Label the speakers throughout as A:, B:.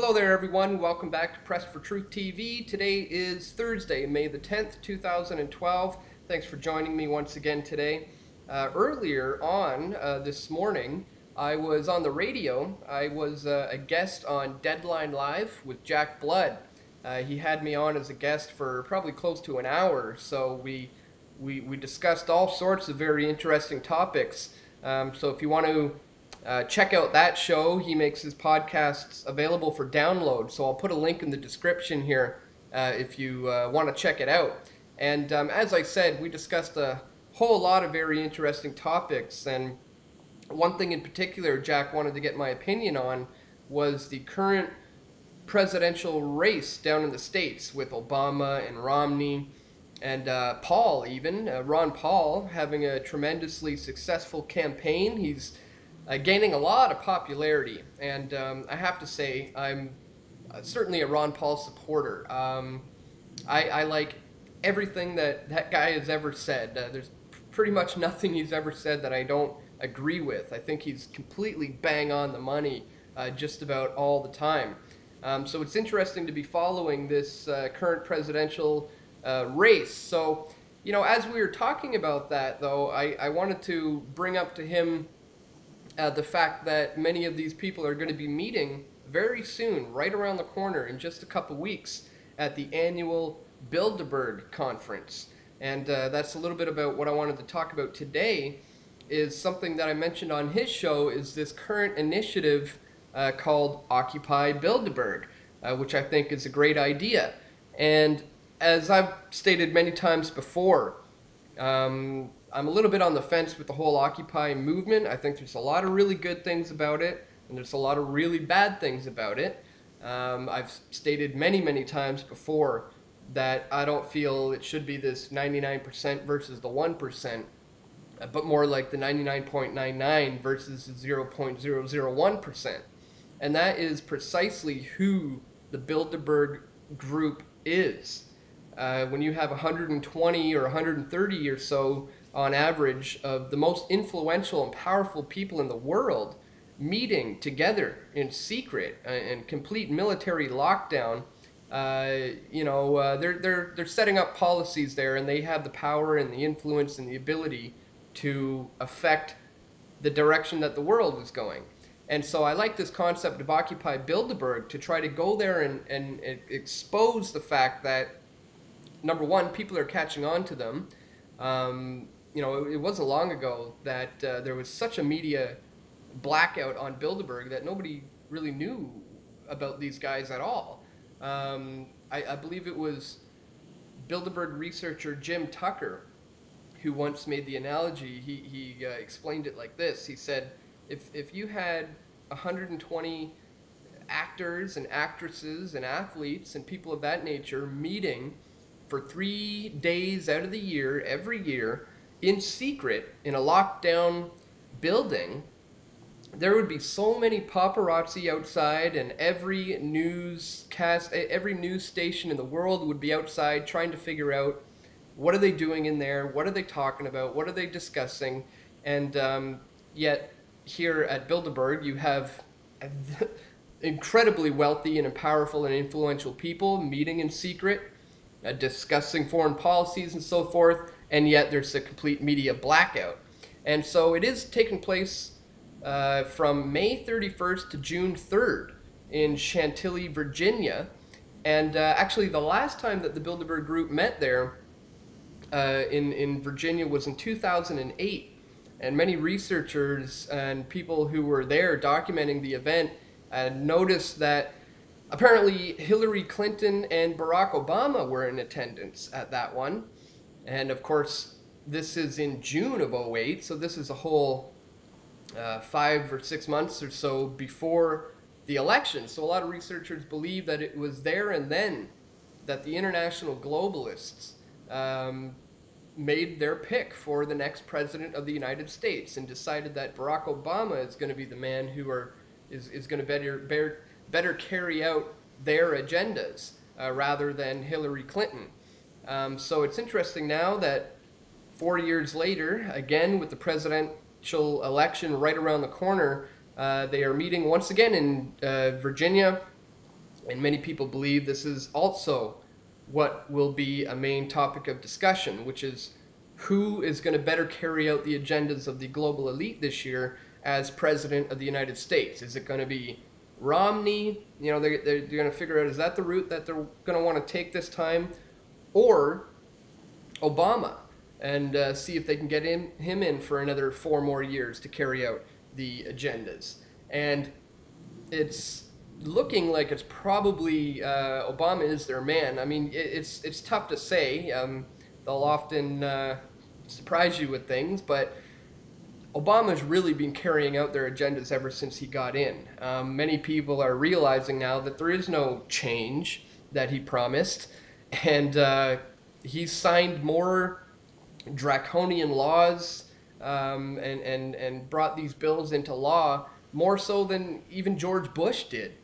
A: Hello there everyone, welcome back to Press for Truth TV. Today is Thursday, May the 10th, 2012. Thanks for joining me once again today. Earlier on this morning, I was on the radio. I was a guest on Deadline Live with Jack Blood. He had me on as a guest for probably close to an hour, so we discussed all sorts of very interesting topics. So if you want to check out that show. He makes his podcasts available for download, so I'll put a link in the description here if you want to check it out. And as I said, we discussed a whole lot of very interesting topics, and one thing in particular Jack wanted to get my opinion on was the current presidential race down in the States with Obama and Romney and Paul even, Ron Paul, having a tremendously successful campaign. He's gaining a lot of popularity, and I have to say I'm certainly a Ron Paul supporter. I like everything that guy has ever said. There's pretty much nothing he's ever said that I don't agree with. I think he's completely bang on the money just about all the time. So it's interesting to be following this current presidential race. So, you know, as we were talking about that, though, I wanted to bring up to him the fact that many of these people are going to be meeting very soon, right around the corner in just a couple weeks, at the annual Bilderberg conference. And that's a little bit about what I wanted to talk about today, is something that I mentioned on his show, is this current initiative called Occupy Bilderberg, which I think is a great idea. And as I've stated many times before, I'm a little bit on the fence with the whole Occupy movement. I think there's a lot of really good things about it, and there's a lot of really bad things about it. I've stated many times before that I don't feel it should be this 99% versus the 1%, but more like the 99.99 versus the 0.001%. And that is precisely who the Bilderberg group is. When you have 120 or 130 or so on average of the most influential and powerful people in the world meeting together in secret and complete military lockdown, they're setting up policies there, and they have the power and the influence and the ability to affect the direction that the world is going. And so I like this concept of Occupy Bilderberg to try to go there and expose the fact that, number one, people are catching on to them. It wasn't long ago that there was such a media blackout on Bilderberg that nobody really knew about these guys at all. I believe it was Bilderberg researcher Jim Tucker who once made the analogy. He explained it like this. He said, if you had 120 actors and actresses and athletes and people of that nature meeting for 3 days out of the year, every year, in secret, in a lockdown building, there would be so many paparazzi outside, and every news station in the world would be outside trying to figure out what are they doing in there, what are they talking about, what are they discussing. And yet here at Bilderberg you have incredibly wealthy and powerful and influential people meeting in secret, discussing foreign policies and so forth, and yet there's a complete media blackout. And so it is taking place from May 31st to June 3rd in Chantilly, Virginia. And actually the last time that the Bilderberg group met there in Virginia was in 2008. And many researchers and people who were there documenting the event noticed that apparently Hillary Clinton and Barack Obama were in attendance at that one. And of course, this is in June of '08, so this is a whole 5 or 6 months or so before the election. So a lot of researchers believe that it was there and then that the international globalists made their pick for the next president of the United States and decided that Barack Obama is going to be the man who is going to better carry out their agendas rather than Hillary Clinton. So it's interesting now that 4 years later, again with the presidential election right around the corner, they are meeting once again in Virginia And many people believe this is also what will be a main topic of discussion, which is who is going to better carry out the agendas of the global elite this year as president of the United States. Is it going to be Romney? You know, they're going to figure out, is that the route that they're going to want to take this time? Or Obama, and see if they can get him in for another 4 more years to carry out the agendas. And it's looking like it's probably Obama is their man. I mean, it's tough to say. They'll often surprise you with things, but Obama's really been carrying out their agendas ever since he got in. Many people are realizing now that there is no change that he promised, and he's signed more draconian laws and brought these bills into law more so than even George Bush did.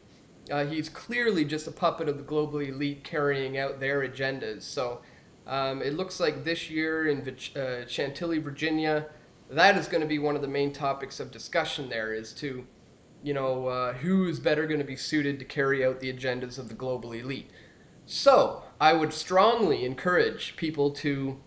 A: He's clearly just a puppet of the global elite carrying out their agendas. So it looks like this year in Chantilly, Virginia, that is going to be one of the main topics of discussion there, is to, who is better going to be suited to carry out the agendas of the global elite. So I would strongly encourage people to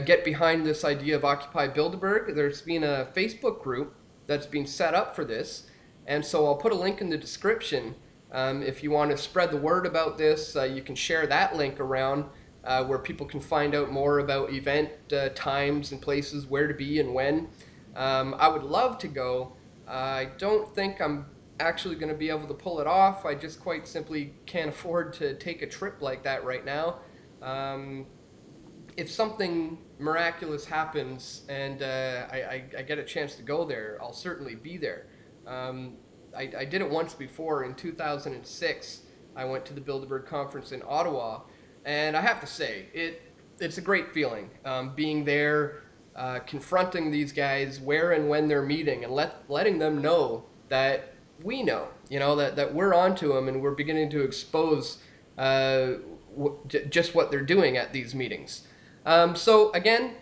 A: get behind this idea of Occupy Bilderberg. There's been a Facebook group that's been set up for this, and so I'll put a link in the description. If you want to spread the word about this, you can share that link around where people can find out more about event times and places, where to be and when. I would love to go. I don't think I'm actually going to be able to pull it off. I just quite simply can't afford to take a trip like that right now. If something miraculous happens and I get a chance to go there, I'll certainly be there. I did it once before in 2006. I went to the Bilderberg conference in Ottawa, and I have to say, it's a great feeling being there, confronting these guys where and when they're meeting, and letting them know that we know, that we're onto them, and we're beginning to expose just what they're doing at these meetings. So again,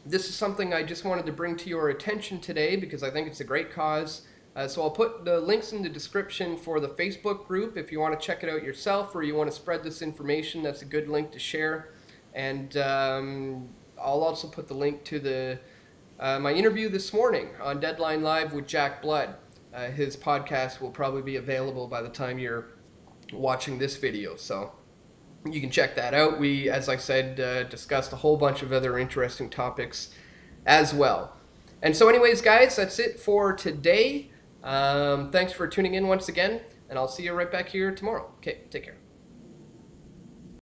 A: this is something I just wanted to bring to your attention today because I think it's a great cause. So I'll put the links in the description for the Facebook group if you want to check it out yourself, or you want to spread this information. That's a good link to share. And I'll also put the link to my interview this morning on Deadline Live with Jack Blood. His podcast will probably be available by the time you're watching this video, so you can check that out. We, as I said, discussed a whole bunch of other interesting topics as well. And so anyways, guys, that's it for today. Thanks for tuning in once again, and I'll see you right back here tomorrow. Okay, take care.